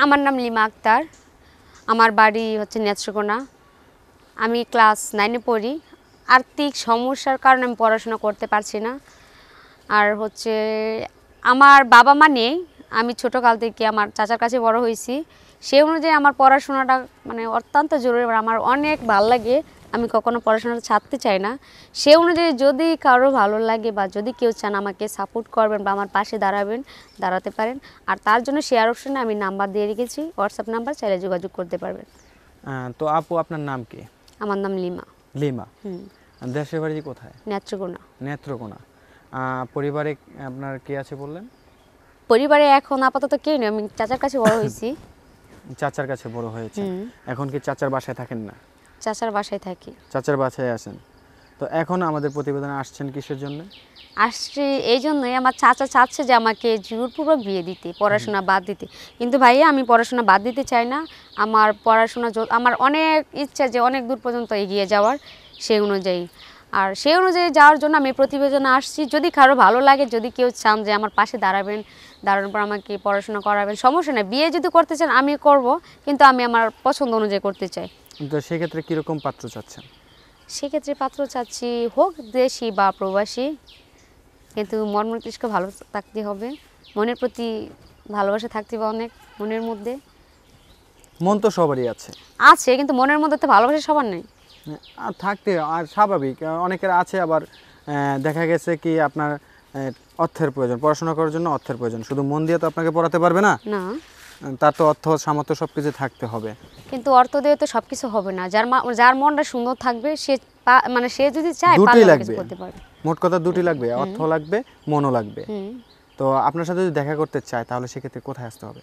আমার নাম লিমা আক্তার। আমার বাড়ি হচ্ছে নেত্রকোনা। আমি ক্লাস 9-এ পড়ি। আর্থিক সমস্যার কারণে আমি পড়াশোনা করতে পারছি না। আর হচ্ছে আমার বাবা মা নেই। আমি ছোটোকাল থেকে আমার চাচার কাছে বড় হয়েছি। সেই অনুযায়ী আমার পড়াশোনাটা মানে অত্যন্ত জরুরি। আমার অনেক ভালো লাগে, আমি কখনো পড়াশোনাটা ছাড়তে চাই না। সেই অনুযায়ী যদি কারো ভালো লাগে বা যদি কেউ চান আমাকে সাপোর্ট করবেন বা আমার পাশে দাঁড়াতে পারেন। আর তার জন্য শেয়ার অপশনে আমি নাম্বার দিয়ে রেখেছি, হোয়াটসঅ্যাপ নাম্বার, চাইলে যোগাযোগ করতে পারবেন। তো আপু আপনার নাম কি? আমার নাম লিমা। লিমা। দেশের বাড়ি কোথায়? নেত্রকোনা। নেত্রকোনা। পরিবারে আপনার কে আছে বললেন? পরিবারে এখন আপাতত কেউ নেই, আমি চাচার কাছে বড় হয়েছি। চাচার কাছে বড় হয়েছে। এখন কি চাচার বাসায় থাকেন না? চাচার বাসায় থাকি। চাচার বাসায় আছেন। তো এখন আমাদের প্রতিবেদনে আসছেন কিসের জন্য? আসছি এই জন্যই, আমার চাচা চাচ্ছে যে আমাকে জোরপূর্বক বিয়ে দিতে, পড়াশোনা বাদ দিতে। কিন্তু ভাইয়া আমি পড়াশোনা বাদ দিতে চাই না। আমার পড়াশোনা আমার অনেক ইচ্ছা যে অনেক দূর পর্যন্ত এগিয়ে যাওয়ার, সেই অনুযায়ী। আর সেই অনুযায়ী যাওয়ার জন্য আমি প্রতিবেদনে আসছি। যদি কারো ভালো লাগে, যদি কেউ চান যে আমার পাশে দাঁড়ানোর পর আমাকে পড়াশোনা করাবেন, সমস্যা নেই। বিয়ে যদি করতে চান আমি করব, কিন্তু আমি আমার পছন্দ অনুযায়ী করতে চাই। তো সেক্ষেত্রে কীরকম পাত্র চাচ্ছেন? সেক্ষেত্রে পাত্র চাচ্ছি হোক দেশি বা প্রবাসী, কিন্তু মন মস্তিষ্ক ভালো থাকতে হবে, মনের প্রতি ভালোবাসা থাকতে হবে অনেক মনের মধ্যে। মন তো সবারই আছে, কিন্তু মনের মধ্যে তো ভালোবাসা সবার নেই। আর থাকতে আর স্বাভাবিক, অনেকের আছে। আবার দেখা গেছে কি আপনার অর্থের প্রয়োজন, পড়াশোনা করার জন্য অর্থের প্রয়োজন। শুধু মন দিয়ে তো আপনাকে পড়াতে পারবে না, না, তার তো অর্থ সামর্থ্য সব কিছু থাকতে হবে। কিন্তু অর্থ দিয়ে তো সব কিছু হবে না। যার মনটা সুন্দর থাকবে সে মানে সে যদি চায় দুটোই লাগবে, করতে পারবে। মোট কথা দুটোই লাগবে, অর্থ লাগবে, মনও লাগবে। তো আপনার সাথে যদি দেখা করতে চায় তাহলে সেক্ষেত্রে কোথায় আসতে হবে?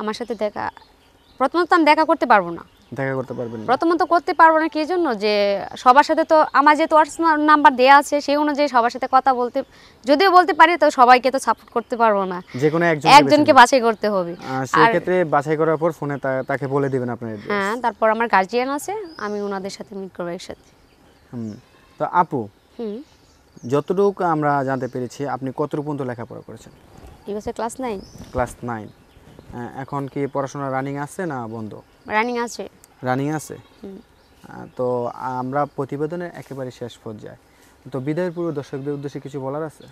আমার সাথে প্রথমত আমি দেখা করতে পারবো না। দেখা করতে পারবেন না? প্রথমত করতে পারবো না কি জন্য, যে সবার সাথে তো আমার যেহেতু হোয়াটসঅ্যাপ নাম্বার দেওয়া আছে, সেই অনুযায়ী সবার সাথে কথা যদিও বলতে পারি, তো সবাইকে তো সাপোর্ট করতে পারবো না, যে কোনো একজনকে বাছাই করতে হবে। সেই ক্ষেত্রে বাছাই করার পর ফোনে তাকে বলে দিবেন আপনার অ্যাড্রেস। হ্যাঁ, তারপর আমার গার্জিয়ান আছে, আমি ওনাদের সাথে মিট করবো একসাথে। তো আপু, যতটুকু আমরা জানতে পেরেছি আপনি কতটুকু পর্যন্ত লেখাপড়া করেছেন? এই বছর ক্লাস 9। ক্লাস 9। এখন কি পড়াশোনা রানিং আছে না বন্ধ? রানিং আছে। রানিং আছে। তো আমরা প্রতিবেদনের একেবারে শেষ পর্যায়ে, তো বিদায়ের পূর্বে দর্শকদের উদ্দেশ্যে কিছু বলার আছে?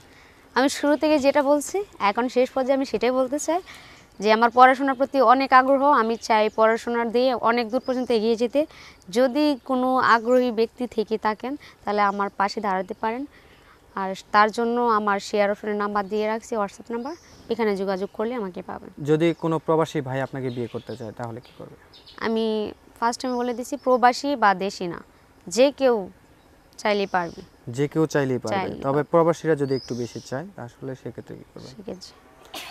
আমি শুরু থেকে যেটা বলছি, এখন শেষ পর্যায়ে আমি সেটাই বলতে চাই, যে আমার পড়াশোনার প্রতি অনেক আগ্রহ। আমি চাই পড়াশোনার দিয়ে অনেক দূর পর্যন্ত এগিয়ে যেতে। যদি কোনো আগ্রহী ব্যক্তি থেকে থাকেন তাহলে আমার পাশে দাঁড়াতে পারেন। আর তার জন্য আমার শেয়ার অপশনের নাম্বার দিয়ে রাখছি, হোয়াটসঅ্যাপ নাম্বার, এখানে যোগাযোগ করলে আমাকে পাবেন। যদি কোনো প্রবাসী ভাই আপনাকে বিয়ে করতে চায় তাহলে কি করবে? আমি ফার্স্ট টাইম বলে দিছি, প্রবাসী বা দেশি না, যে কেউ চাইলেই পারবে। যে কেউ চাইলেই পারবে, তবে প্রবাসীরা যদি একটু বেশি চায় তাহলে সেক্ষেত্রে কি করবে?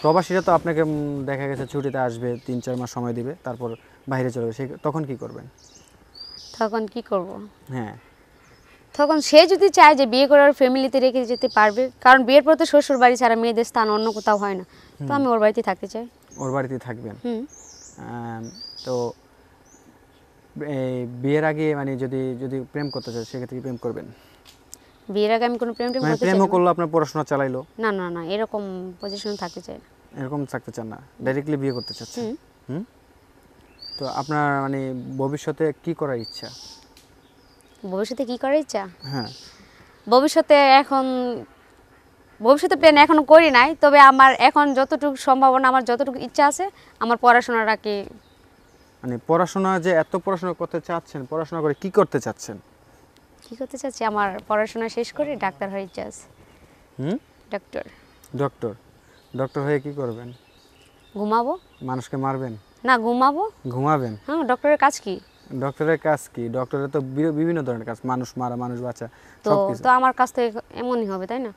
প্রবাসীরা তো আপনাকে দেখা গেছে ছুটিতে আসবে, 3-4 মাস সময় দিবে, তারপর বাইরে চলে যাবে, তখন কি করবেন? তখন কি করব? হ্যাঁ, তখন সে যদি চায় যে বিয়ে করার ফ্যামিলিতে রেখে যেতে পারবে, কারণ বিয়ের পর তো শ্বশুর বাড়ি ছাড়া মেয়েদের স্থান অন্য কোথাও হয় না, তো আমি ওর বাড়িতে থাকতে চাই। ওর বাড়িতে থাকবেন? তো বিয়ের আগে মানে যদি প্রেম করতে চায় সেক্ষেত্রে কি প্রেম করবেন? বিয়ের আগে আমি কোনো প্রেম করতে চাই না। প্রেমও করলো, আপনার পড়াশোনা চালাইলো? না না না, এরকম পজিশনে থাকতে চাই না। এরকম থাকতে চান না, ডাইরেক্টলি বিয়ে করতে চাচ্ছেন? তো আপনার মানে ভবিষ্যতে কি করার ইচ্ছা? ভবিষ্যতে কি করার ইচ্ছা? হ্যাঁ, ভবিষ্যতে প্ল্যান এখনো করি নাই, তবে আমার এখন যতটুকু সম্ভাবনা, আমার যতটুকু ইচ্ছা আছে, আমার পড়াশোনাটাকে মানে পড়াশোনা যে এত পড়াশোনা করতে চাচ্ছেন, পড়াশোনা করে কি করতে চাচ্ছেন? কি করতে চাচ্ছি, আমার পড়াশোনা শেষ করে ডাক্তার হয়ে ইচ্ছা আছে। ডক্টর। ডক্টর? ডক্টর হয়ে কি করবেন? ঘুমাবো। মানুষকে মারবেন? না, ঘুমাবো। ঘুমাবেন? হ্যাঁ, ডক্টরের কাজ কি? ডক্টরের কাজ কি? ডক্টরের তো বিভিন্ন ধরনের কাজ, মানুষ মারা, মানুষ বাঁচা, সবকিছু। তো আমার কাজ তো এমনই হবে, তাই না?